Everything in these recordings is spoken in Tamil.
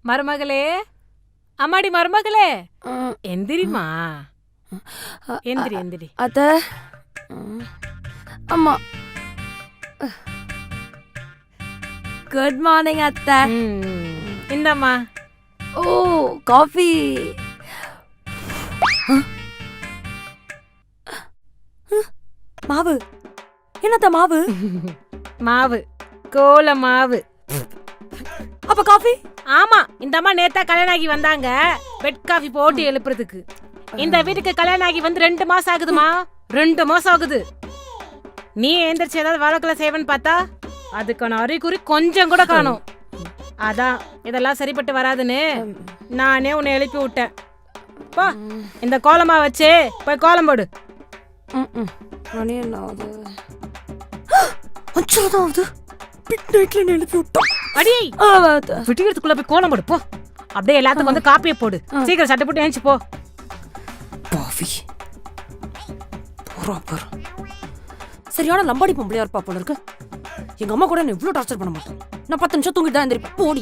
மருமகளே, அம்மாடி மருமகளே, எந்திரிமா. எந்திரி எந்திரி. அத்தை, அம்மா. குட் மார்னிங் அத்தை. இந்தம்மா. ஓ, காஃபி. மாவு. என்னத்த மாவு? மாவு, கோல மாவு. அப்ப காஃபி? ஆமா, இந்த அம்மா நேத்தா கல்யாணம் ஆகி வந்தாங்க பெட் காஃபி போட்டு எழுப்புறதுக்கு. இந்த வீட்டுக்கு கல்யாணம் ஆகி வந்து 2 மாசம் ஆகுதுமா. 2 மாசம் ஆகுது. நீ எந்திரிச்சு ஏதாவது வழக்குல செய்வன்னு பார்த்தா அதுக்கான அறிகுறி கொஞ்சம் கூட காணும். அதான் இதெல்லாம் சரிப்பட்டு வராதுன்னு நானே உன்னை எழுப்பி விட்டேன். பா, இந்த கோலமா வச்சு போய் கோலம் போடு. அடி விட்டிக்கிறதுக்குள்ள போய் கோலம் போடு போ. அப்படியே எல்லாத்துக்கும் வந்து காப்பியை போடு. சீக்கிரம் சட்டை போட்டு ஏஞ்சி போ. சரியான லம்பாடி பொம்பளையா இருப்பா போல இருக்கு. எங்க அம்மா கூட என்ன இவ்ளோ டார்ச்சர் பண்ண மாட்டேன். நான் 10 நிமிஷம் தூங்கிட்டு தான் எந்திரிப்பேன். போடி.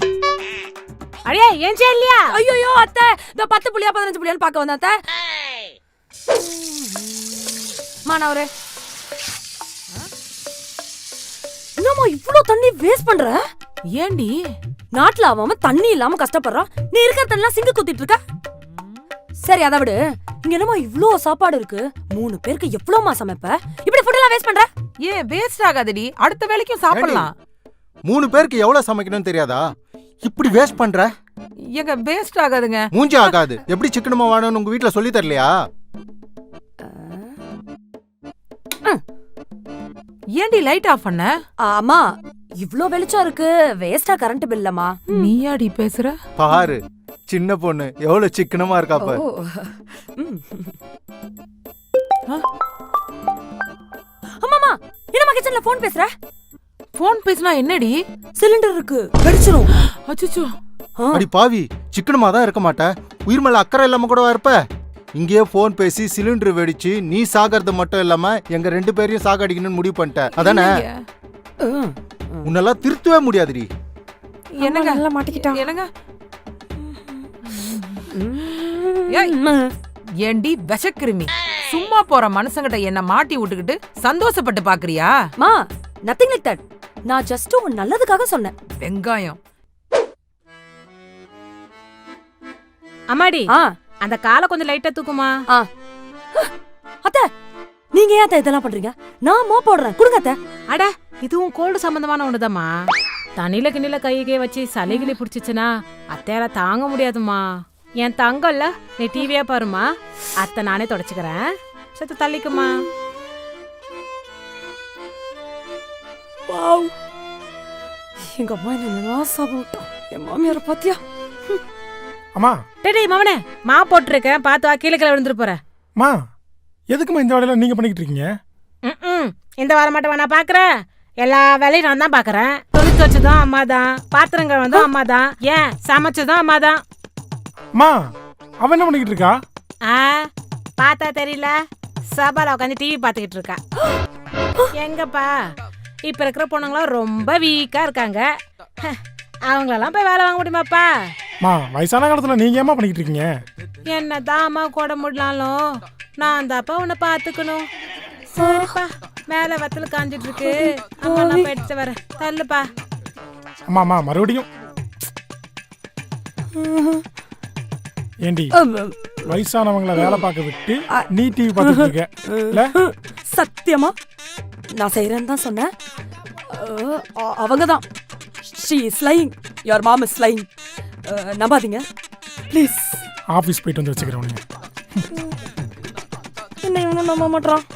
அடே ஏஞ்சே இல்லையா? ஐயோ அத்தை, இந்த 10 புள்ளியா 15 புள்ளியான்னு பார்க்க வந்தேன் அத்தை. மானவரே, என்னம்மா இவ்ளோ தண்ணி வேஸ்ட் பண்ற? ஏண்டி நாட்டுல அவன் தண்ணி இல்லாம கஷ்டப்படுறான், நீ இருக்கிற தண்ணி சிங்க குத்திட்டு இருக்க. சரி அதை விடு. இங்க என்னமா இவ்ளோ சாப்பாடு இருக்கு? 3 பேருக்கு எவ்வளவுமா சமைப்ப? இப்படி ஃபுட் எல்லாம் வேஸ்ட் பண்ற? ஏன் வேஸ்ட் ஆகாதடி, அடுத்த வேளைக்கும் சாப்பிடலாம். 3 பேருக்கு எவ்வளவு சமைக்கணும்னு தெரியாதா? இப்படி வேஸ்ட் பண்ற? எங்க வேஸ்ட் ஆகாதுங்க. மூஞ்சி ஆகாது. எப்படி சிக்கனமா வாடணும்னு உங்க வீட்ல சொல்லி தரலையா? ஏண்டி லைட் ஆஃப் பண்ண? ஆமா, இவ்ளோ வெளிச்சம் இருக்கு, வேஸ்டா கரண்ட் பில்லமா? நீயாடி பேசுற? பாரு, சின்ன பொண்ணு எவ்வளவு சிக்கனமா இருக்கா பாரு. அம்மாமா, என்னம்மா கிச்சன்ல போன் பேசுற? போன் பேசினா என்னடி? சிலிண்டர் இருக்கு, வெடிச்சிரும். அச்சச்சோ. அடி பாவி, சிக்கனமா தான் இருக்க மாட்ட, உயிர் மேல அக்கறை இல்லாம கூட இருப்ப. இங்கேயே போன் பேசி சிலிண்டர் வெடிச்சு நீ சாகிறது மட்டும் இல்லாம எங்க 2 பேரையும் சாகடிக்கணும்னு முடிவு பண்ணிட்ட அதானே? உன்னெல்லாம் திருத்தவே முடியாதுடி. என்னங்க நல்லா மாட்டிக்கிட்டான். என்னங்க? ஏண்டி விஷக்கிருமி, சும்மா போற மனுஷங்கிட்ட என்ன மாட்டி விட்டுக்கிட்டு சந்தோஷப்பட்டு பாக்குறியா? மா, நத்திங் லைக் தட். நான் ஜஸ்ட் உன் நல்லதுக்காக சொன்னேன். வெங்காயம். அம்மாடி, அந்த காலை கொஞ்சம் லைட்டா தூக்குமா. அத்தை, நீங்க ஏன் அத்தை இதெல்லாம் பண்றீங்க? நான் மோ போடுறேன், கொடுங்க அத்தை. அட, இதுவும் கோல்டு சம்பந்தமான ஒண்ணுதாம்மா. தண்ணில கிண்ணில கையை வச்சு சளிகிளி பிடிச்சிச்சுன்னா அத்தையால தாங்க முடியாதுமா. என் தங்கல்ல, நீ டிவியா பாருமா. அத்தை நானே தொடச்சுக்கிறேன். சத்து தள்ளிக்குமா. வாவ், எங்க அம்மா என்ன சாப்பிட்டான். என் மாமியார பாத்தியா? அம்மா. டேய் மவனே, மா போட்டுருக்கேன், பார்த்து வா, கீழே விழுந்துட்டு போற. மா, எதுக்குமா இந்த வேலையில நீங்க பண்ணிக்கிட்டு இருக்கீங்க? இந்த வாரம் மட்டும் நான் பாக்குறேன். எல்லா வேலையும் நான் தான் பாக்குறேன். துணி துவச்சதும் அம்மா தான், பாத்திரங்கள் வந்து அம்மா தான், ஏன் சமைச்சதும் அம்மா தான். மா, அவ என்ன பண்ணிக்கிட்டு இருக்கா? பார்த்தா தெரியல, சபால உட்காந்து டிவி பார்த்துக்கிட்டு இருக்கா. எங்கப்பா, இப்ப இருக்கிற பொண்ணுங்களாம் ரொம்ப வீக்கா இருக்காங்க. அவங்களெல்லாம் போய் வேலை வாங்க முடியுமாப்பா? மா, வயசான காலத்துல நீங்க ஏமா பண்ணிக்கிட்டு இருக்கீங்க? என்னதான் அம்மா கூட முடியலாலும் நான் தாப்பா உன்னை பாத்துக்கணும். சரிப்பா, மேல வத்தல காஞ்சிட்டு இருக்கு, அம்மா நான் போய் எடுத்து வரேன். தள்ளுப்பா. அம்மா அம்மா, மறுபடியும் ஏண்டி வயசானவங்கள வேலை பார்க்க விட்டு நீ டிவி பார்த்துட்டு இருக்க? சத்தியமா நான் செய்யறேன்னு தான் சொன்னேன். அவங்கதான். She is lying. Your mom is lying. நம்பாதீங்க ப்ளீஸ். ஆபீஸ் போயிட்டு வந்து வச்சுக்கிறேன். என்ன இவனும் நம்ப மாட்டான்.